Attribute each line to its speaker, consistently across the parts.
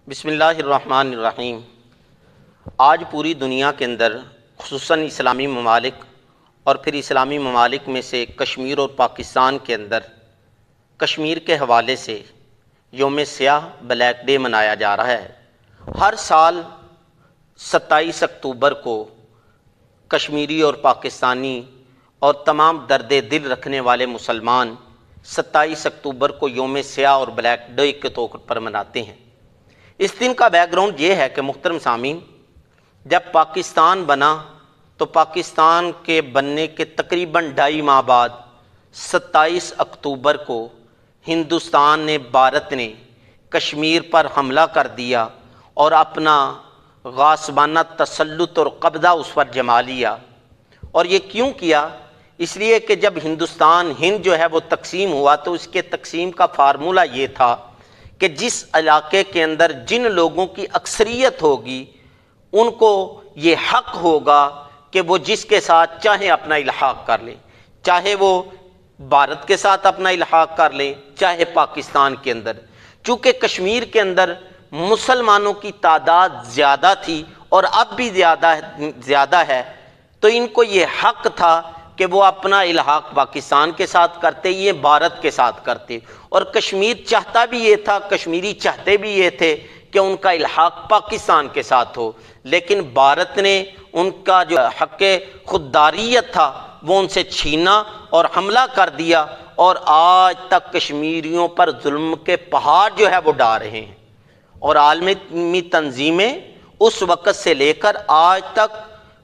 Speaker 1: بسم اللہ الرحمن الرحیم۔ آج پوری دنیا کے اندر خصوصاً اسلامی ممالک اور پھر اسلامی ممالک میں سے کشمیر اور پاکستان کے اندر کشمیر کے حوالے سے یوم سیاہ بلیک ڈے منایا جا رہا ہے۔ ہر سال 27 اکتوبر کو کشمیری اور پاکستانی اور تمام درد دل رکھنے والے مسلمان 27 اکتوبر کو یوم سیاہ اور بلیک ڈے کے طور پر مناتے ہیں۔ اس دن کا بیک گراؤنڈ یہ ہے کہ محترم سامعین، جب پاکستان بنا تو پاکستان کے بننے کے تقریباً 2.5 ماہ بعد 27 اکتوبر کو ہندوستان نے، بھارت نے کشمیر پر حملہ کر دیا اور اپنا غاصبانہ تسلط اور قبضہ اس پر جما لیا۔ اور یہ کیوں کیا؟ اس لیے کہ جب ہندوستان ہند جو ہے وہ تقسیم ہوا تو اس کے تقسیم کا فارمولہ یہ تھا کہ جس علاقے کے اندر جن لوگوں کی اکثریت ہوگی ان کو یہ حق ہوگا کہ وہ جس کے ساتھ چاہے اپنا الحاق کر لیں، چاہے وہ بھارت کے ساتھ اپنا الحاق کر لیں چاہے پاکستان کے اندر۔ چونکہ کشمیر کے اندر مسلمانوں کی تعداد زیادہ تھی اور اب بھی زیادہ ہے، تو ان کو یہ حق تھا کہ وہ اپنا الحاق پاکستان کے ساتھ کرتے، یہ بھارت کے ساتھ کرتے۔ اور کشمیر چاہتا بھی یہ تھا، کشمیری چاہتے بھی یہ تھے کہ ان کا الحاق پاکستان کے ساتھ ہو، لیکن بھارت نے ان کا جو حق خودداریت تھا وہ ان سے چھینا اور حملہ کر دیا، اور آج تک کشمیریوں پر ظلم کے پہاڑ جو ہے وہ ڈال رہے ہیں۔ اور عالمی تنظیمیں اس وقت سے لے کر آج تک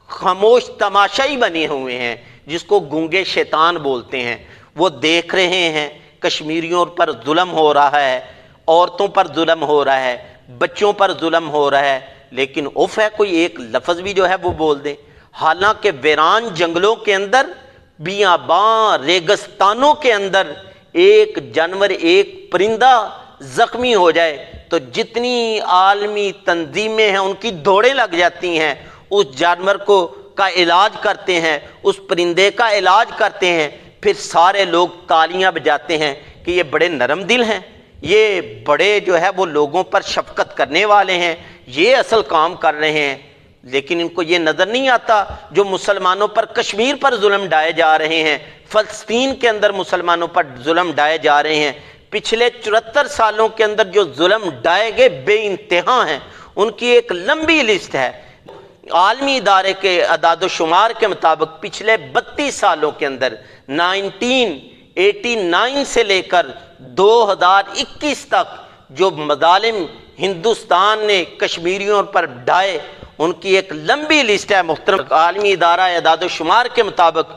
Speaker 1: خاموش تماشائی بنے ہوئے ہیں، جس کو گونگے شیطان بولتے ہیں۔ وہ دیکھ رہے ہیں کشمیریوں پر ظلم ہو رہا ہے، عورتوں پر ظلم ہو رہا ہے، بچوں پر ظلم ہو رہا ہے، لیکن اف ہے کوئی ایک لفظ بھی جو ہے وہ بول دے۔ حالانکہ ویران جنگلوں کے اندر، بیاباں ریگستانوں کے اندر ایک جانور، ایک پرندہ زخمی ہو جائے تو جتنی عالمی تنظیمیں ہیں ان کی دوڑیں لگ جاتی ہیں، اس جانور کا علاج کرتے ہیں، اس پرندے کا علاج کرتے ہیں، پھر سارے لوگ تالیاں بجاتے ہیں کہ یہ بڑے نرم دل ہیں، یہ بڑے جو ہے وہ لوگوں پر شفقت کرنے والے ہیں، یہ اصل کام کر رہے ہیں۔ لیکن ان کو یہ نظر نہیں آتا جو مسلمانوں پر کشمیر پر ظلم ڈھائے جا رہے ہیں، فلسطین کے اندر مسلمانوں پر ظلم ڈھائے جا رہے ہیں۔ پچھلے 74 سالوں کے اندر جو ظلم ڈھائے گئے بے انتہا ہیں، ان کی ایک لمبی لسٹ ہے۔ عالمی ادارے کے اعداد و شمار کے مطابق پچھلے 32 سالوں کے اندر 1989 سے لے کر 2021 تک جو مظالم ہندوستان نے کشمیریوں پر ڈھائے ان کی ایک لمبی لسٹ ہے محترم۔ عالمی ادارہ اعداد و شمار کے مطابق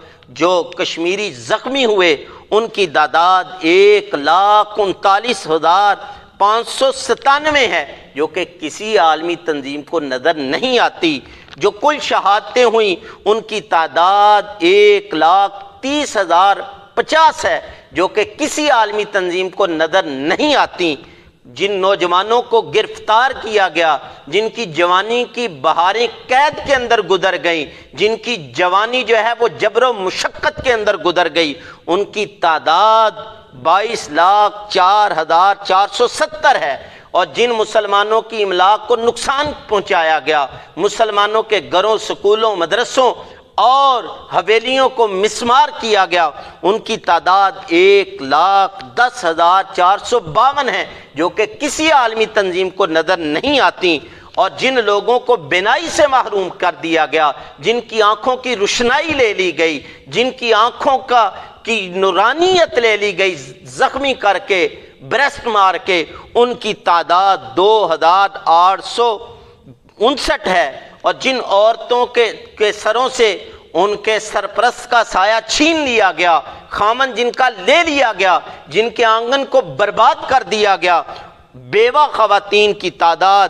Speaker 1: جو کشمیری زخمی ہوئے ان کی تعداد 1,39,597 ہے، جو کہ کسی عالمی تنظیم کو نظر نہیں آتی۔ جو کل شہادتیں ہوئیں ان کی تعداد 1,30,050 ہے، جو کہ کسی عالمی تنظیم کو نظر نہیں آتی۔ جن نوجوانوں کو گرفتار کیا گیا، جن کی جوانی کی بہاریں قید کے اندر گزر گئیں، جن کی جوانی جو ہے وہ جبر و مشقت کے اندر گزر گئی، ان کی تعداد 22,04,470 ہے۔ اور جن مسلمانوں کی املاک کو نقصان پہنچایا گیا، مسلمانوں کے گھروں، سکولوں، مدرسوں اور حویلیوں کو مسمار کیا گیا، ان کی تعداد 1,10,452 ہے، جو کہ کسی عالمی تنظیم کو نظر نہیں آتی۔ اور جن لوگوں کو بینائی سے محروم کر دیا گیا، جن کی آنکھوں کی روشنائی لے لی گئی، جن کی آنکھوں کی نورانیت لے لی گئی زخمی کر کے، بریسٹ مار کے، ان کی تعداد 2,859 ہے۔ اور جن عورتوں کے سروں سے ان کے سرپرست کا سایہ چھین لیا گیا، خامن جن کا لے لیا گیا، جن کے آنگن کو برباد کر دیا گیا، بیوہ خواتین کی تعداد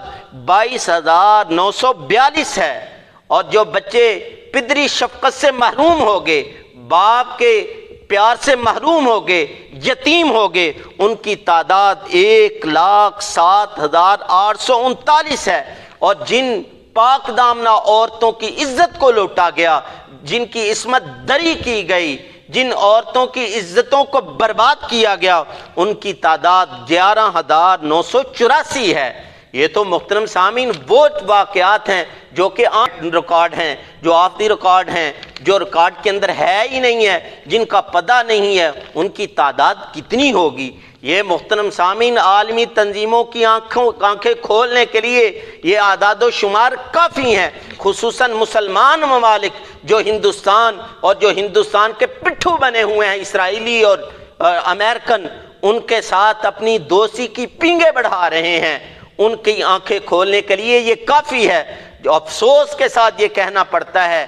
Speaker 1: 22,942 ہے۔ اور جو بچے پدری شفقت سے محروم ہو گئے، باپ کے پیار سے محروم ہو گئے، یتیم ہو گئے، ان کی تعداد 1,07,839 ہے۔ اور جن پاک دامنہ عورتوں کی عزت کو لوٹا گیا، جن کی عصمت دری کی گئی، جن عورتوں کی عزتوں کو برباد کیا گیا، ان کی تعداد 11,984 ہے۔ یہ تو محترم سامعین وہ واقعات ہیں جو کہ آن ریکارڈ ہیں، جو آف دی ریکارڈ ہیں، جو ریکارڈ کے اندر ہے ہی نہیں ہے، جن کا پتہ نہیں ہے ان کی تعداد کتنی ہوگی۔ یہ محترم سامعین عالمی تنظیموں کی آنکھیں کھولنے کے لیے یہ اعداد و شمار کافی ہیں، خصوصاً مسلمان ممالک جو ہندوستان اور جو ہندوستان کے پٹھو بنے ہوئے ہیں اسرائیلی اور امریکن، ان کے ساتھ اپنی دوستی کی پینگیں بڑھا رہے ہیں۔ ان کی آنکھیں کھولنے کے لیے یہ کافی ہے۔ جو افسوس کے ساتھ یہ کہنا پڑتا ہے،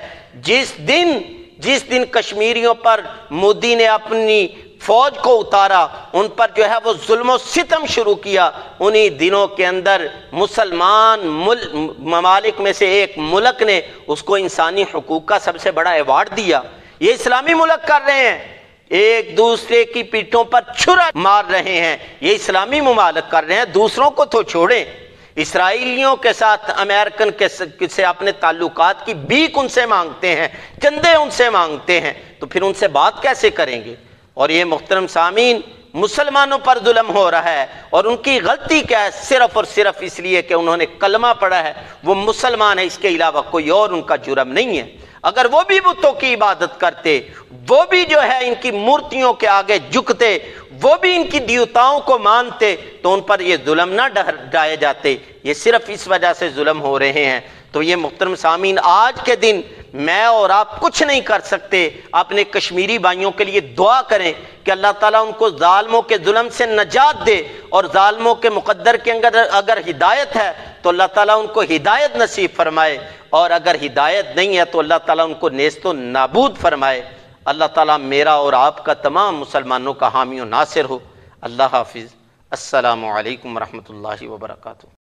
Speaker 1: جس دن کشمیریوں پر مودی نے اپنی فوج کو اتارا، ان پر جو ہے وہ ظلم و ستم شروع کیا، انہی دنوں کے اندر مسلمان ممالک میں سے ایک ملک نے اس کو انسانی حقوق کا سب سے بڑا ایوارڈ دیا۔ یہ اسلامی ملک کر رہے ہیں، ایک دوسرے کی پیٹھوں پر چھرا مار رہے ہیں، یہ اسلامی ممالک کر رہے ہیں، دوسروں کو تو چھوڑیں۔ اسرائیلیوں کے ساتھ امریکن سے اپنے تعلقات کی بھیک ان سے مانگتے ہیں، چندے ان سے مانگتے ہیں، تو پھر ان سے بات کیسے کریں گے؟ اور یہ محترم سامعین مسلمانوں پر ظلم ہو رہا ہے، اور ان کی غلطی کیا ہے؟ صرف اور صرف اس لیے کہ انہوں نے کلمہ پڑھا ہے، وہ مسلمان ہے، اس کے علاوہ کوئی اور ان کا جرم نہیں ہے۔ اگر وہ بھی بتوں کی عبادت کرتے، وہ بھی جو ہے ان کی مورتیوں کے آگے جھکتے، وہ بھی ان کی دیوتاؤں کو مانتے، تو ان پر یہ ظلم نہ ڈھائے جاتے۔ یہ صرف اس وجہ سے ظلم ہو رہے ہیں۔ تو یہ محترم سامعین آج کے دن میں اور آپ کچھ نہیں کر سکتے، اپنے کشمیری بھائیوں کے لیے دعا کریں کہ اللہ تعالیٰ ان کو ظالموں کے ظلم سے نجات دے، اور ظالموں کے مقدر کے اگر ہدایت ہے تو اللہ تعالیٰ ان کو ہدایت نصیب فرمائے، اور اگر ہدایت نہیں ہے تو اللہ تعالیٰ ان کو نیست و نابود فرمائے۔ اللہ تعالیٰ میرا اور آپ کا تمام مسلمانوں کا حامی و ناصر ہو۔ اللہ حافظ۔ السلام علیکم ورحمۃ اللہ وبرکاتہ۔